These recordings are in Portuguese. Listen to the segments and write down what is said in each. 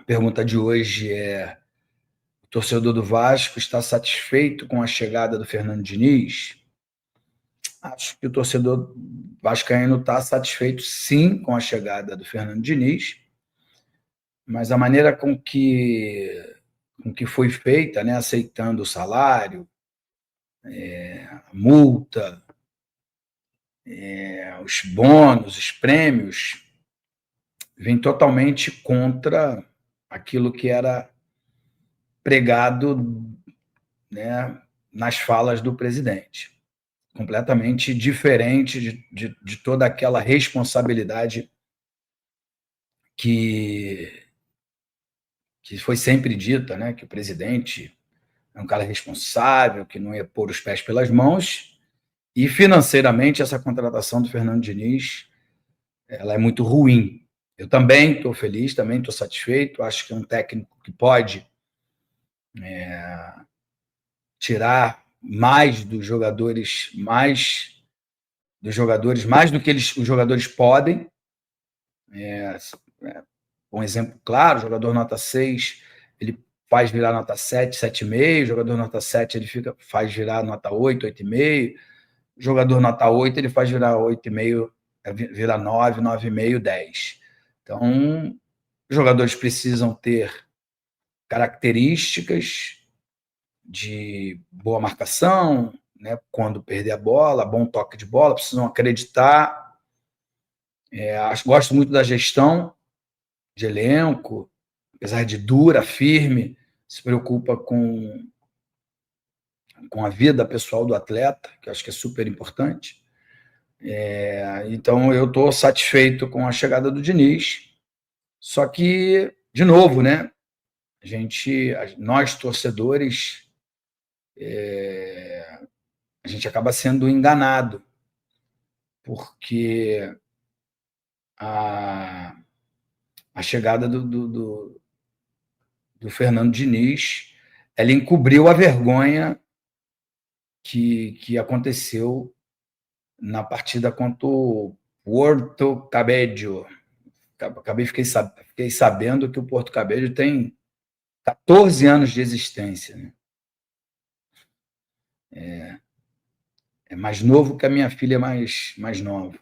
pergunta de hoje é: o torcedor do Vasco está satisfeito com a chegada do Fernando Diniz? Acho que o torcedor vascaíno está satisfeito, sim, com a chegada do Fernando Diniz, mas a maneira com que foi feita, né, aceitando o salário, a multa, os bônus, os prêmios, vem totalmente contra aquilo que era pregado, né, nas falas do presidente. Completamente diferente de toda aquela responsabilidade que, que foi sempre dita, né, que o presidente é um cara responsável, que não ia pôr os pés pelas mãos, e financeiramente essa contratação do Fernando Diniz ela é muito ruim. Eu também estou feliz, também estou satisfeito, acho que é um técnico que pode tirar mais dos jogadores, mais do que os jogadores podem. Um exemplo claro, jogador nota 6, ele faz virar nota 7, 7,5, jogador nota 7 ele faz virar nota 8, 8,5, jogador nota 8 ele faz virar 8,5, virar 9, 9,5, 10. Então, os jogadores precisam ter características de boa marcação, né, quando perder a bola, bom toque de bola, precisam acreditar. Gosto muito da gestão de elenco, apesar de dura, firme, se preocupa com a vida pessoal do atleta, que eu acho que é super importante. Então, eu estou satisfeito com a chegada do Diniz, só que, de novo, né, nós torcedores, a gente acaba sendo enganado, porque a chegada do Fernando Diniz ela encobriu a vergonha que aconteceu na partida contra o Porto Cabedelo. Fiquei sabendo que o Porto Cabedelo tem 14 anos de existência. Né? É mais novo que a minha filha mais nova.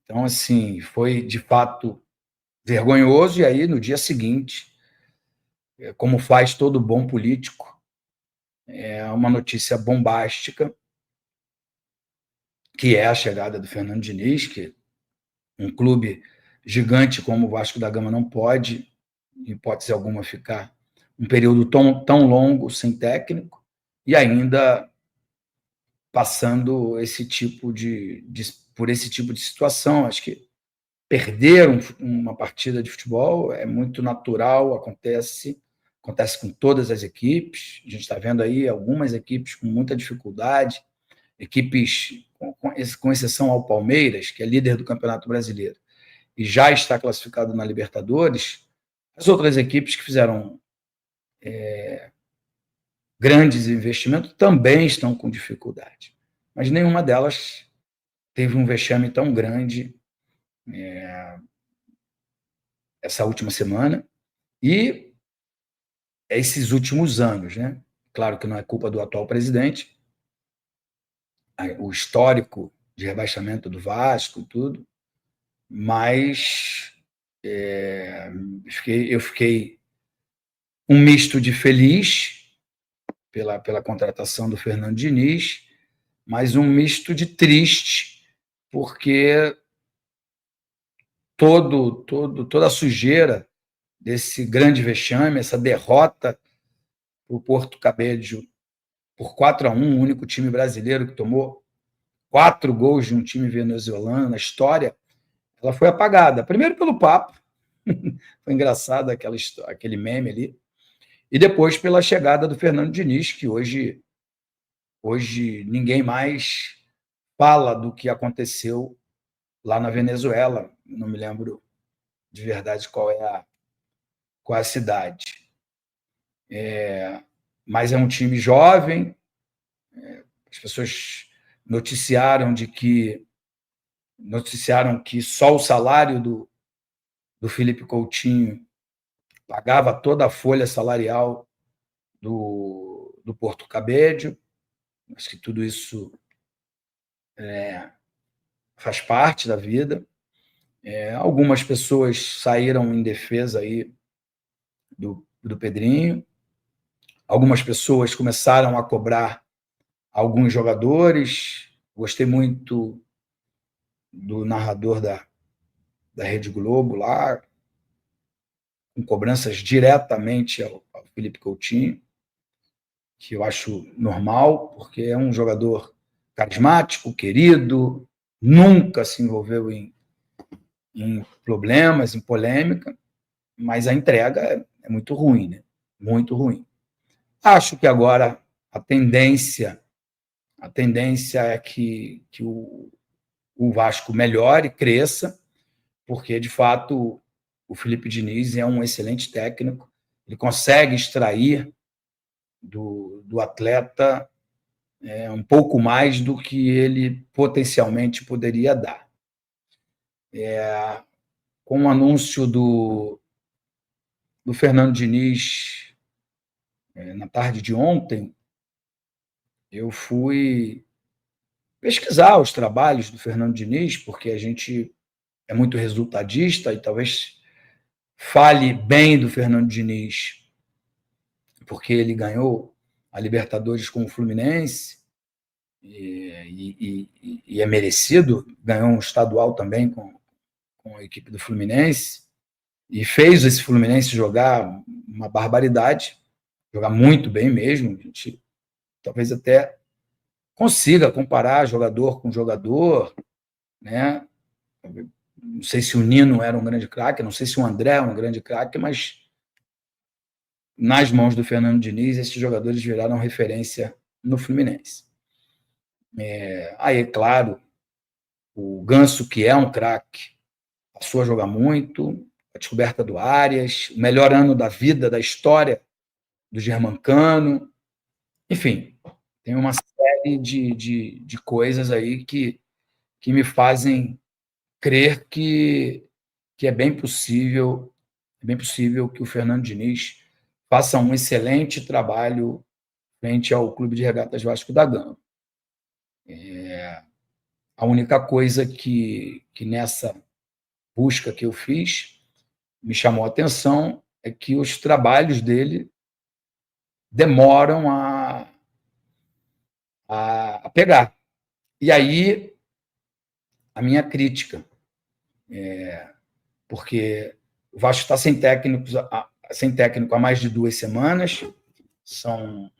Então, assim, foi de fato vergonhoso. E aí, no dia seguinte, como faz todo bom político, é uma notícia bombástica, que é a chegada do Fernando Diniz, que um clube gigante como o Vasco da Gama não pode, em hipótese alguma, ficar um período tão longo sem técnico, e ainda passando por esse tipo de situação. Acho que perder uma partida de futebol é muito natural, acontece com todas as equipes. A gente está vendo aí algumas equipes com muita dificuldade, equipes, com exceção ao Palmeiras, que é líder do Campeonato Brasileiro e já está classificado na Libertadores. As outras equipes que fizeram grandes investimentos também estão com dificuldade, mas nenhuma delas teve um vexame tão grande essa última semana e esses últimos anos, né? Claro que não é culpa do atual presidente, o histórico de rebaixamento do Vasco e tudo, mas eu fiquei um misto de feliz pela contratação do Fernando Diniz, mas um misto de triste, porque toda a sujeira desse grande vexame, essa derrota para o Porto Cabedelo por 4-1, o único time brasileiro que tomou 4 gols de um time venezuelano na história, ela foi apagada. Primeiro pelo papo, foi engraçado aquele meme ali, e depois pela chegada do Fernando Diniz, que hoje ninguém mais fala do que aconteceu lá na Venezuela. Não me lembro de verdade qual é a cidade. Mas é um time jovem. As pessoas noticiaram que só o salário do Felipe Coutinho pagava toda a folha salarial do Porto Cabédio. Acho que tudo isso faz parte da vida. Algumas pessoas saíram em defesa aí do Pedrinho. Algumas pessoas começaram a cobrar alguns jogadores. Gostei muito do narrador da Rede Globo lá, com cobranças diretamente ao Felipe Coutinho, que eu acho normal, porque é um jogador carismático, querido, nunca se envolveu em problemas, em polêmica, mas a entrega é muito ruim, né? Muito ruim. Acho que agora a tendência é que o Vasco melhore, cresça, porque, de fato, o Felipe Diniz é um excelente técnico, ele consegue extrair do atleta um pouco mais do que ele potencialmente poderia dar. Com o anúncio do Fernando Diniz na tarde de ontem, eu fui pesquisar os trabalhos do Fernando Diniz, porque a gente é muito resultadista e talvez fale bem do Fernando Diniz, porque ele ganhou a Libertadores com o Fluminense e é merecido, ganhou um estadual também com a equipe do Fluminense e fez esse Fluminense jogar uma barbaridade, jogar muito bem mesmo. A gente talvez até consiga comparar jogador com jogador, né? Não sei se o Nino era um grande craque, não sei se o André é um grande craque, mas nas mãos do Fernando Diniz, esses jogadores viraram referência no Fluminense. Aí, claro, o Ganso, que é um craque, passou a jogar muito, a descoberta do Arias, o melhor ano da vida, da história do Germancano. Enfim, tem uma série de coisas aí que me fazem crer que é bem possível que o Fernando Diniz faça um excelente trabalho frente ao Clube de Regatas Vasco da Gama. A única coisa que nessa busca que eu fiz me chamou a atenção é que os trabalhos dele demoram a pegar. E aí, a minha crítica, porque o Vasco está sem técnico há mais de 2 semanas, são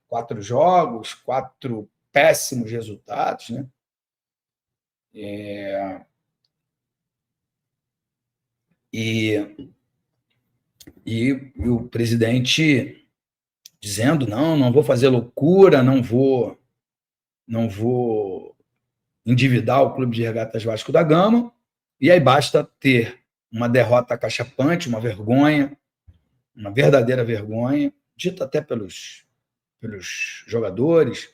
4 jogos, 4 péssimos resultados, né? E o presidente dizendo, não vou fazer loucura, não vou endividar o Clube de Regatas Vasco da Gama, e aí basta ter uma derrota cachapante, uma vergonha, uma verdadeira vergonha, dita até pelos jogadores,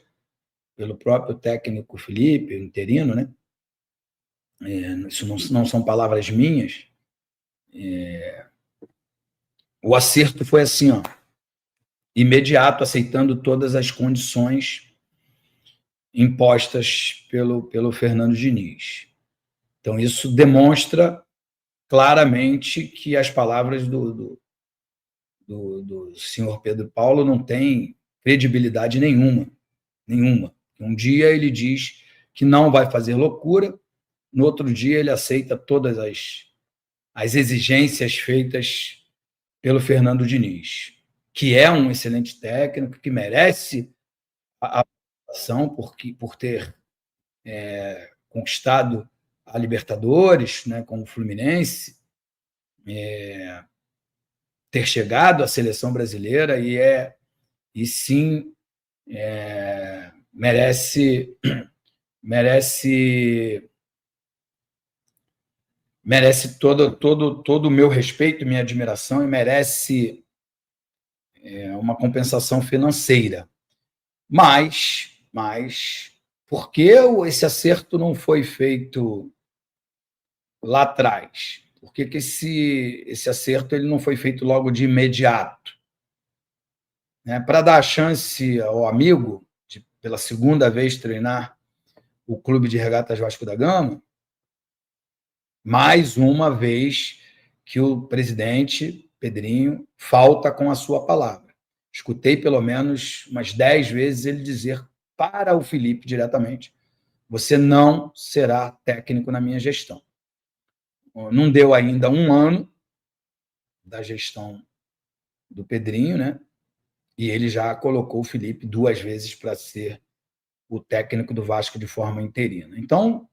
pelo próprio técnico Felipe, interino, né? Isso não são palavras minhas. O acerto foi assim, imediato, aceitando todas as condições impostas pelo Fernando Diniz. Então, isso demonstra claramente que as palavras do senhor Pedro Paulo não têm credibilidade nenhuma. Um dia ele diz que não vai fazer loucura, no outro dia ele aceita todas as exigências feitas pelo Fernando Diniz, que é um excelente técnico, que merece a aprovação por ter conquistado a Libertadores, né, com o Fluminense, ter chegado à seleção brasileira e sim merece todo o meu respeito, minha admiração, e merece uma compensação financeira. Mas por que esse acerto não foi feito lá atrás? por que esse acerto ele não foi feito logo de imediato? Para dar a chance ao amigo de, pela segunda vez, treinar o Clube de Regatas Vasco da Gama, mais uma vez que o presidente, Pedrinho, falta com a sua palavra. Escutei pelo menos umas 10 vezes ele dizer para o Felipe diretamente: você não será técnico na minha gestão. Não deu ainda um ano da gestão do Pedrinho, né? E ele já colocou o Felipe 2 vezes para ser o técnico do Vasco de forma interina. Então,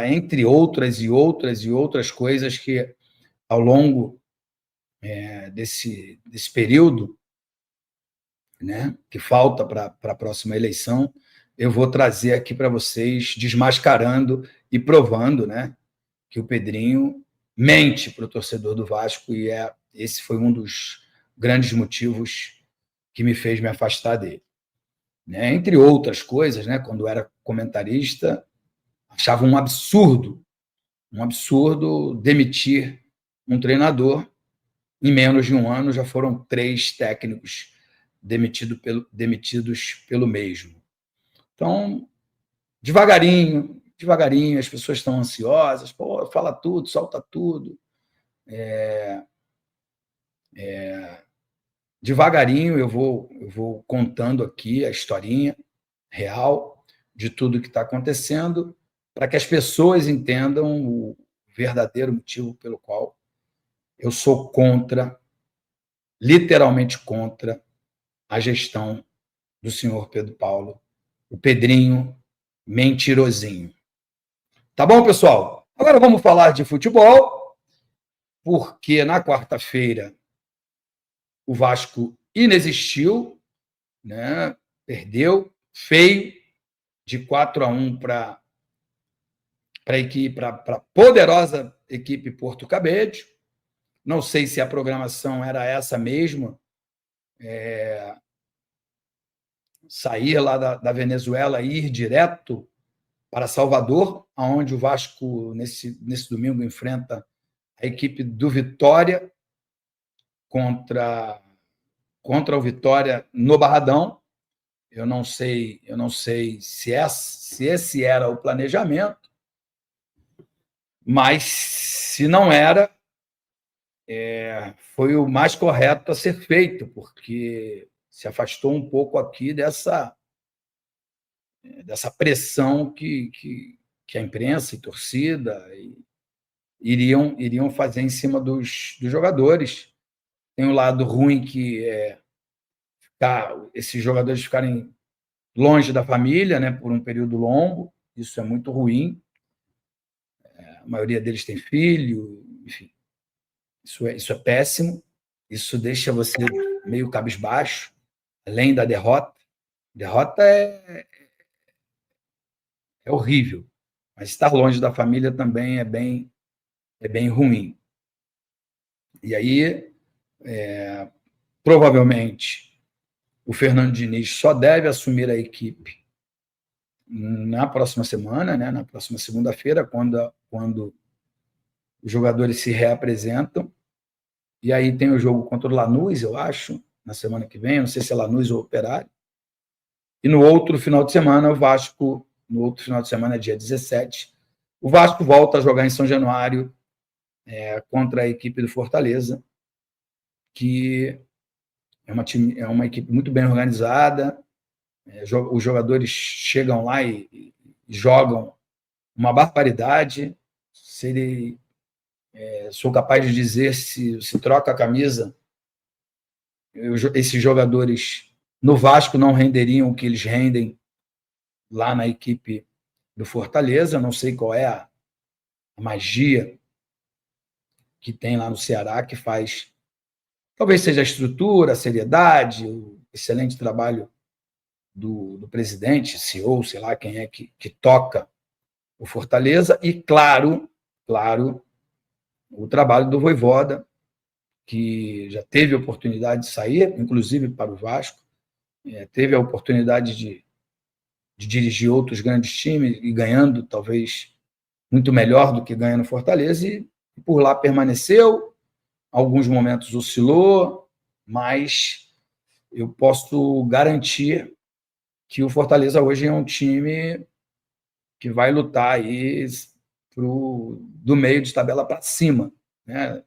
entre outras e outras coisas que, ao longo desse período, né, que falta para a próxima eleição, eu vou trazer aqui para vocês, desmascarando e provando, né, que o Pedrinho mente para o torcedor do Vasco, e esse foi um dos grandes motivos que me fez me afastar dele. Né? Entre outras coisas, né, quando era comentarista, achava um absurdo demitir um treinador. Em menos de um ano já foram 3 técnicos demitidos pelo mesmo. Então, devagarinho, as pessoas estão ansiosas, fala tudo, solta tudo. Devagarinho eu vou contando aqui a historinha real de tudo que está acontecendo, para que as pessoas entendam o verdadeiro motivo pelo qual eu sou contra, literalmente contra, a gestão do senhor Pedro Paulo, o Pedrinho mentirosinho. Tá bom, pessoal? Agora vamos falar de futebol, porque na quarta-feira o Vasco inexistiu, né? Perdeu feio de 4-1 para a poderosa equipe Porto Cabede. Não sei se a programação era essa mesma, sair lá da Venezuela e ir direto para Salvador, onde o Vasco, nesse domingo, enfrenta a equipe do Vitória contra o Vitória no Barradão. Eu não sei se esse era o planejamento, mas se não era, foi o mais correto a ser feito, porque se afastou um pouco aqui dessa pressão que a imprensa e torcida iriam fazer em cima dos jogadores. Tem um lado ruim, que esses jogadores ficarem longe da família, né, por um período longo. Isso é muito ruim. A maioria deles tem filho, enfim. Isso é péssimo. Isso deixa você meio cabisbaixo, além da derrota. Derrota é horrível, mas estar longe da família também é bem ruim. E aí, provavelmente, o Fernando Diniz só deve assumir a equipe na próxima semana, né, na próxima segunda-feira, quando os jogadores se reapresentam. E aí tem o jogo contra o Lanús, eu acho, na semana que vem, não sei se é Lanús ou Operário. E no outro final de semana, dia 17, o Vasco volta a jogar em São Januário contra a equipe do Fortaleza, que é uma equipe muito bem organizada. Os jogadores chegam lá e jogam uma barbaridade. Sou capaz de dizer, se troca a camisa, esses jogadores no Vasco não renderiam o que eles rendem lá na equipe do Fortaleza. Não sei qual é a magia que tem lá no Ceará, que faz, talvez seja a estrutura, a seriedade, o excelente trabalho do presidente, CEO, sei lá quem é que toca o Fortaleza, e claro, o trabalho do Vojvoda, que já teve a oportunidade de sair, inclusive para o Vasco, teve a oportunidade de dirigir outros grandes times e ganhando, talvez, muito melhor do que ganha no Fortaleza, e e por lá permaneceu. Alguns momentos oscilou, mas eu posso garantir que o Fortaleza hoje é um time que vai lutar aí do meio de tabela para cima, né?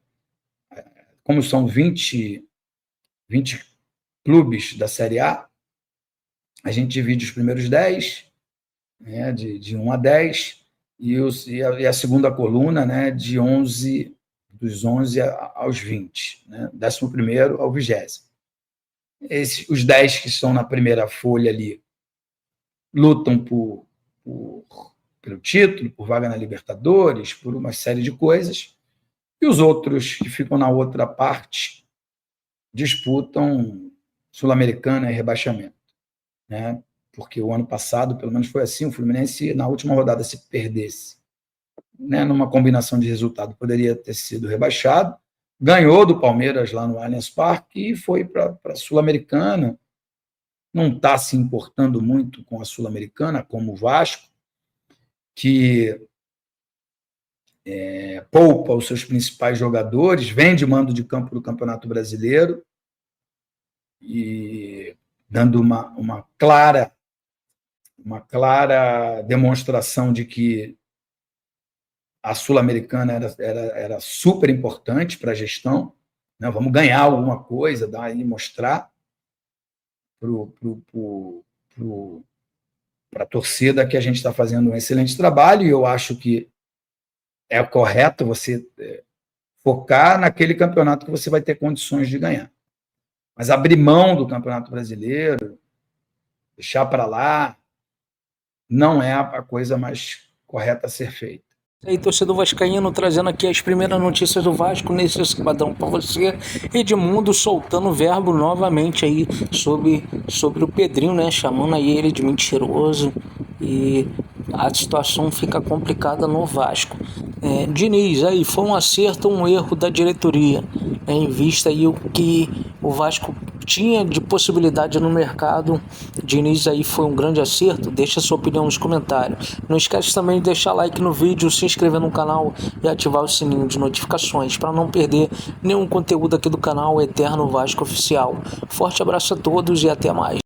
Como são 20 clubes da Série A, a gente divide os primeiros 10, né, de 1 a 10, e a segunda coluna, né, dos 11 aos 20, né, 11º ao 20º. Os 10 que estão na primeira folha ali lutam pelo título, por vaga na Libertadores, por uma série de coisas, e os outros que ficam na outra parte disputam Sul-Americana e rebaixamento, né? Porque o ano passado, pelo menos foi assim, o Fluminense, na última rodada, se perdesse, né, numa combinação de resultado, poderia ter sido rebaixado, ganhou do Palmeiras lá no Allianz Parque e foi para a Sul-Americana, não está se importando muito com a Sul-Americana, como o Vasco, que poupa os seus principais jogadores, vem de mando de campo do Campeonato Brasileiro, e dando uma clara demonstração de que a Sul-Americana era super importante para a gestão, né? Vamos ganhar alguma coisa, mostrar para a torcida que a gente está fazendo um excelente trabalho, e eu acho que é correto você focar naquele campeonato que você vai ter condições de ganhar. Mas abrir mão do Campeonato Brasileiro, deixar para lá, não é a coisa mais correta a ser feita. E aí, torcedor vascaíno, trazendo aqui as primeiras notícias do Vasco nesse sabadão para você. Edmundo soltando o verbo novamente aí sobre o Pedrinho, né? Chamando aí ele de mentiroso, e a situação fica complicada no Vasco. Diniz, aí foi um acerto ou um erro da diretoria, né? Em vista aí o que o Vasco tinha de possibilidade no mercado. Diniz aí foi um grande acerto? Deixa sua opinião nos comentários. Não esquece também de deixar like no vídeo, se inscrever no canal e ativar o sininho de notificações para não perder nenhum conteúdo aqui do canal Eterno Vasco Oficial. Forte abraço a todos e até mais.